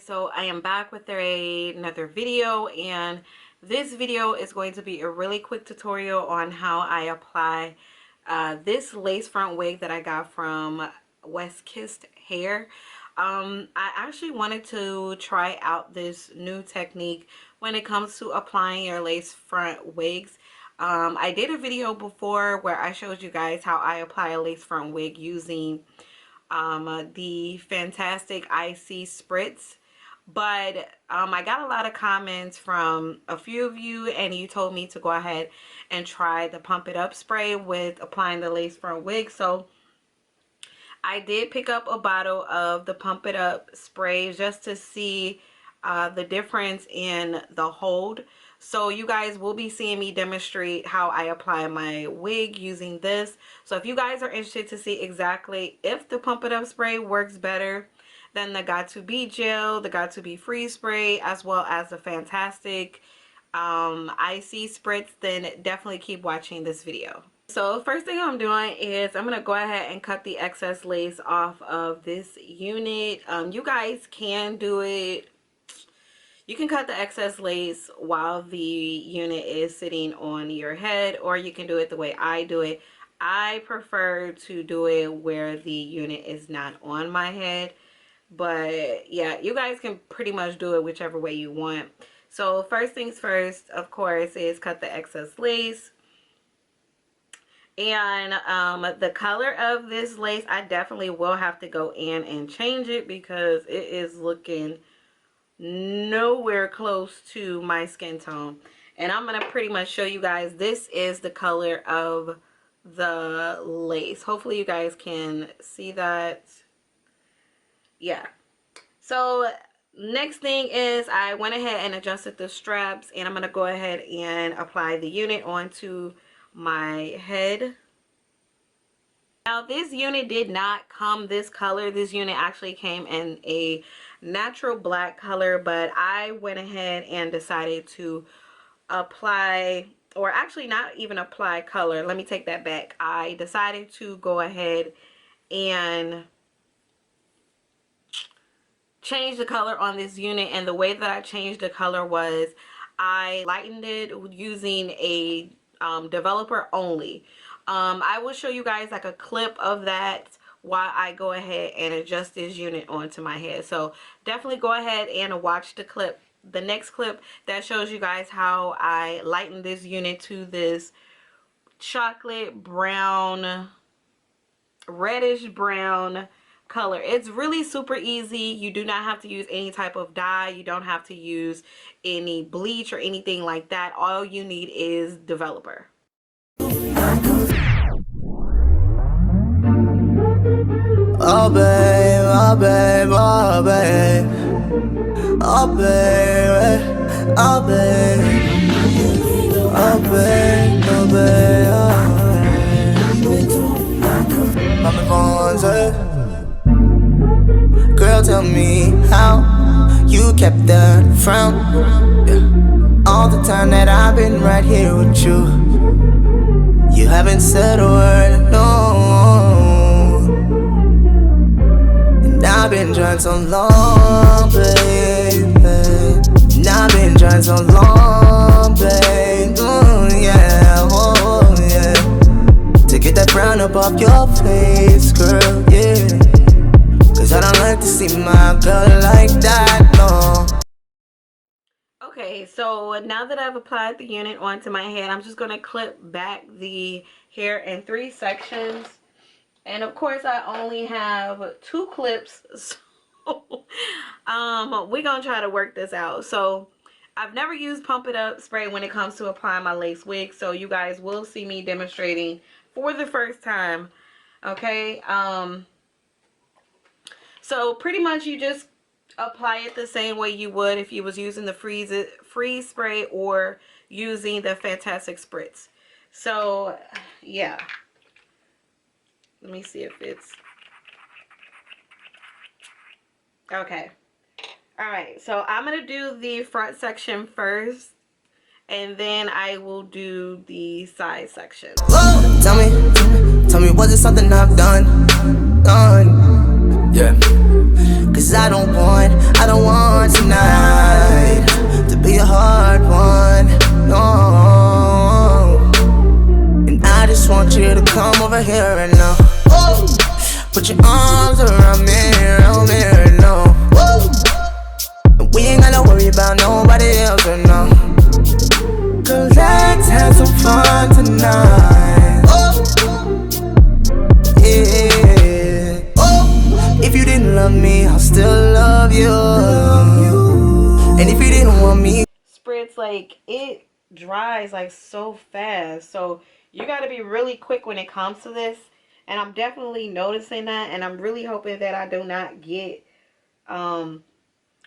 So I am back with another video, and this video is going to be a really quick tutorial on how I apply this lace front wig that I got from West Kissed Hair. I actually wanted to try out this new technique when it comes to applying your lace front wigs. I did a video before where I showed you guys how I apply a lace front wig using the fantastic IC Spritz, but I got a lot of comments from a few of you, and you told me to go ahead and try the Pump It Up spray with applying the lace front wig. So I did pick up a bottle of the Pump It Up spray just to see the difference in the hold. So you guys will be seeing me demonstrate how I apply my wig using this. So if you guys are interested to see exactly if the Pump It Up spray works better than the Got2b gel, the Got2b freeze spray, as well as the fantastic IC Spritz, then definitely keep watching this video. So first thing I'm doing is I'm going to go ahead and cut the excess lace off of this unit. You guys can do it. You can cut the excess lace while the unit is sitting on your head, or you can do it the way I do it. I prefer to do it where the unit is not on my head, but yeah, you guys can pretty much do it whichever way you want. So first things first, of course, is cut the excess lace. And the color of this lace, I definitely will have to go in and change it because it is looking nowhere close to my skin tone. And I'm gonna pretty much show you guys, this is the color of the lace. Hopefully you guys can see that. Yeah, so next thing is I went ahead and adjusted the straps, and I'm gonna go ahead and apply the unit onto my head. Now this unit did not come this color. This unit actually came in a natural black color, but I went ahead and decided to apply, or actually not even apply color. Let me take that back. I decided to go ahead and change the color on this unit, and the way that I changed the color was I lightened it using a developer only. I will show you guys like a clip of that while I go ahead and adjust this unit onto my head. So definitely go ahead and watch the clip, the next clip that shows you guys how I lighten this unit to this chocolate brown, reddish brown color. It's really super easy. You do not have to use any type of dye. You don't have to use any bleach or anything like that. All you need is developer. Oh babe, oh babe, oh babe, oh babe, oh babe, oh babe, oh babe, girl, tell me how you kept that frown, yeah. All the time that I've been right here with you. You haven't said a word, no. I've been trying so long, baby. I've been trying so long, babe. Yeah, oh yeah. To get that frown up off your face, girl, yeah. Cause I don't like to see my girl like that, no. Okay, so now that I've applied the unit onto my head, I'm just gonna clip back the hair in 3 sections. And of course I only have 2 clips, so we're gonna try to work this out. So I've never used Pump It Up spray when it comes to applying my lace wig, so you guys will see me demonstrating for the first time. Okay, so pretty much you just apply it the same way you would if you was using the freeze spray or using the fantastic Spritz. So yeah, let me see if it's okay. All right, so I'm gonna do the front section first, and then I will do the side section. Whoa, tell me, was it something I've done? Yeah. 'cause I don't want tonight to be a hard one, no. And I just want you to come over here and now, put your arms around me, no. And we ain't gotta worry about nobody else right now. 'Cause let's have some fun tonight. Yeah. If you didn't love me, I'll still love you. And if you didn't want me, Spritz, like, it dries like so fast, so you got to be really quick when it comes to this. And I'm definitely noticing that, and I'm really hoping that I do not get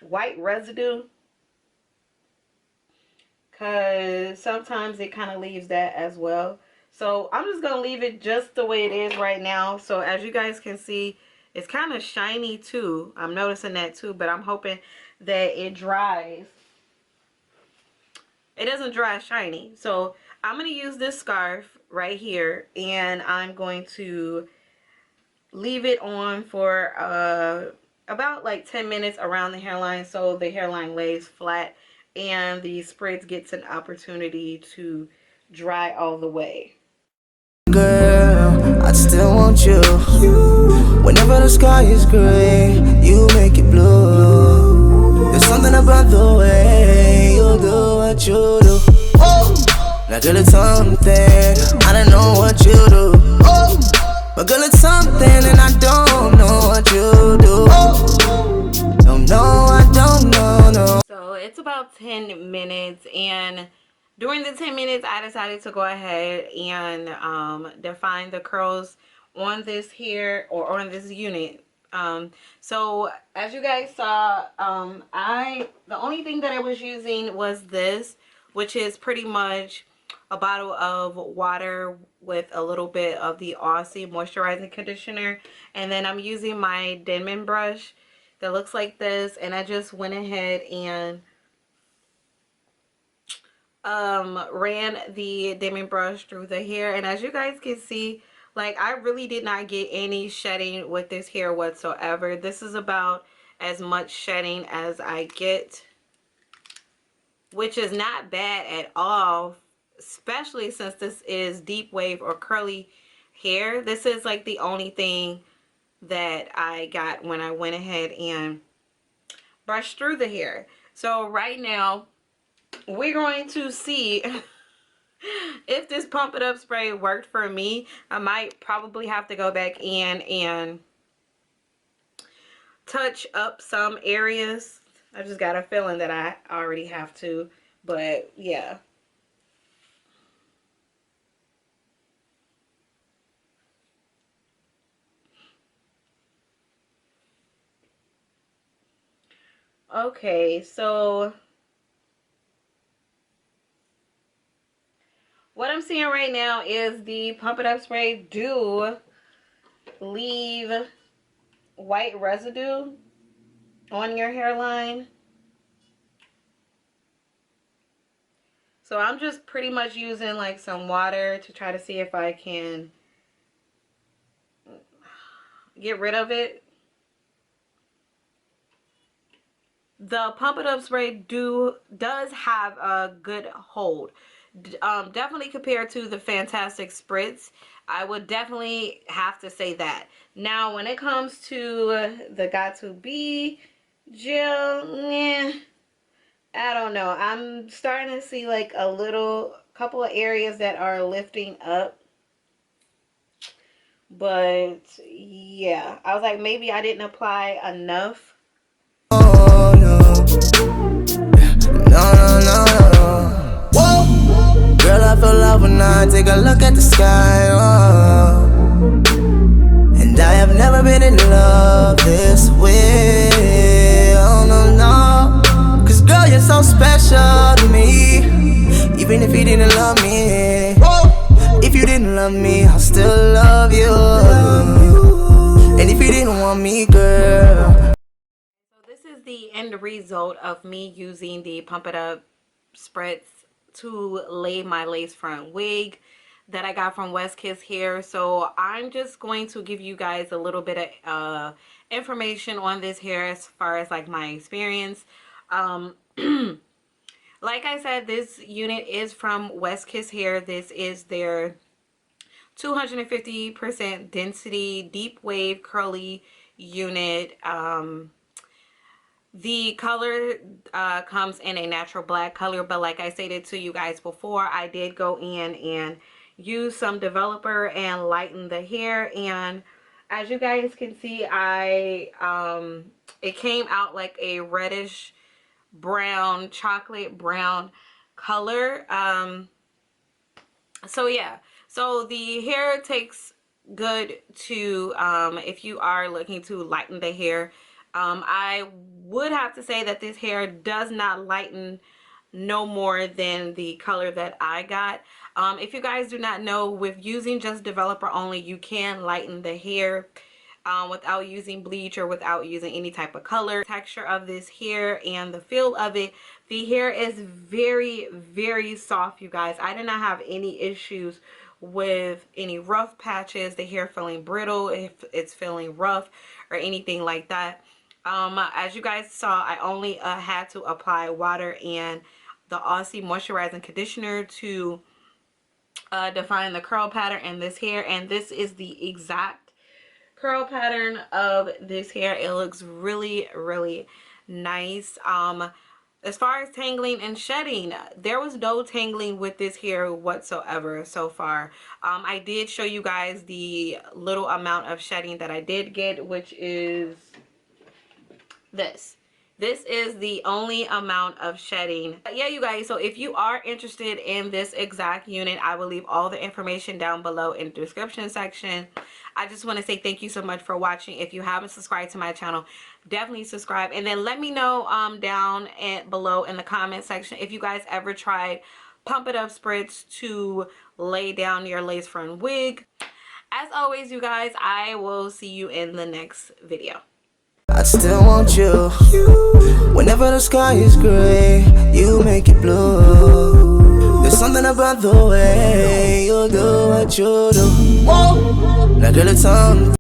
white residue, because sometimes it kind of leaves that as well. So I'm just gonna leave it just the way it is right now. So as you guys can see, it's kind of shiny too. I'm noticing that too, but I'm hoping that it dries. It doesn't dry shiny. So I'm gonna use this scarf right here, and I'm going to leave it on for about like 10 minutes around the hairline, so the hairline lays flat and the spritz gets an opportunity to dry all the way. girl, I still want you. Whenever the sky is gray, you make it blue. There's something about the way you do what you do. Now girl, it's something, I don't know what you do. But girl, it's something and I don't know what you do. No, I don't know, no. So it's about 10 minutes, and during the 10 minutes I decided to go ahead and define the curls on this hair, or on this unit. So as you guys saw, the only thing that I was using was this, which is pretty much a bottle of water with a little bit of the Aussie moisturizing conditioner, and then I'm using my Denman brush that looks like this, and I just went ahead and ran the Denman brush through the hair. And as you guys can see, like, I really did not get any shedding with this hair whatsoever. This is about as much shedding as I get, which is not bad at all, especially since this is deep wave or curly hair. This is like the only thing that I got when I went ahead and brushed through the hair. So right now we're going to see if this Pump It Up spray worked for me. I might probably have to go back in and touch up some areas. I just got a feeling that I already have to, but yeah. Okay, so what I'm seeing right now is the Pump It Up spray do leave white residue on your hairline. So I'm just pretty much using like some water to try to see if I can get rid of it. The Pump It Up spray does have a good hold. Definitely compared to the Fantastic Spritz, I would definitely have to say that. Now when it comes to the Got To Be gel, I don't know. I'm starting to see like a couple of areas that are lifting up, but yeah, I was like, maybe I didn't apply enough. Oh no. Whoa. Girl, I feel love when I take a look at the sky. And I have never been in love this way. Oh no. 'Cause girl, you're so special to me. Even if you didn't love me. Whoa. If you didn't love me, I'll still love you. And if you didn't want me, girl. This is the end result of me using the Pump It Up Spritz to lay my lace front wig. that I got from West Kiss Hair. So I'm just going to give you guys a little bit of information on this hair as far as like my experience. Like I said, this unit is from West Kiss Hair. This is their 250% density deep wave curly unit. The color comes in a natural black color, but like I stated to you guys before, I did go in and use some developer and lighten the hair, and as you guys can see, it came out like a reddish brown, chocolate brown color. So yeah, so the hair takes good to if you are looking to lighten the hair. I would have to say that this hair does not lighten no more than the color that I got. If you guys do not know, with using just developer only, you can lighten the hair without using bleach or without using any type of color. Texture of this hair and the feel of it, the hair is very, very soft, you guys. I did not have any issues with any rough patches, the hair feeling brittle, if it's feeling rough or anything like that. As you guys saw, I only had to apply water and the Aussie moisturizing conditioner to define the curl pattern in this hair, and this is the exact curl pattern of this hair. It looks really, really nice. As far as tangling and shedding, there was no tangling with this hair whatsoever so far. I did show you guys the little amount of shedding that I did get, which is this. This is the only amount of shedding. But yeah, you guys, so if you are interested in this exact unit, I will leave all the information down below in the description section. I just want to say thank you so much for watching. If you haven't subscribed to my channel, definitely subscribe, and then let me know down and below in the comment section if you guys ever tried Pump It Up Spritz to lay down your lace front wig. As always, you guys, I will see you in the next video. I still want you. Whenever the sky is gray, you make it blue. There's something about the way you do what you do. Whoa. Now girl, it's on.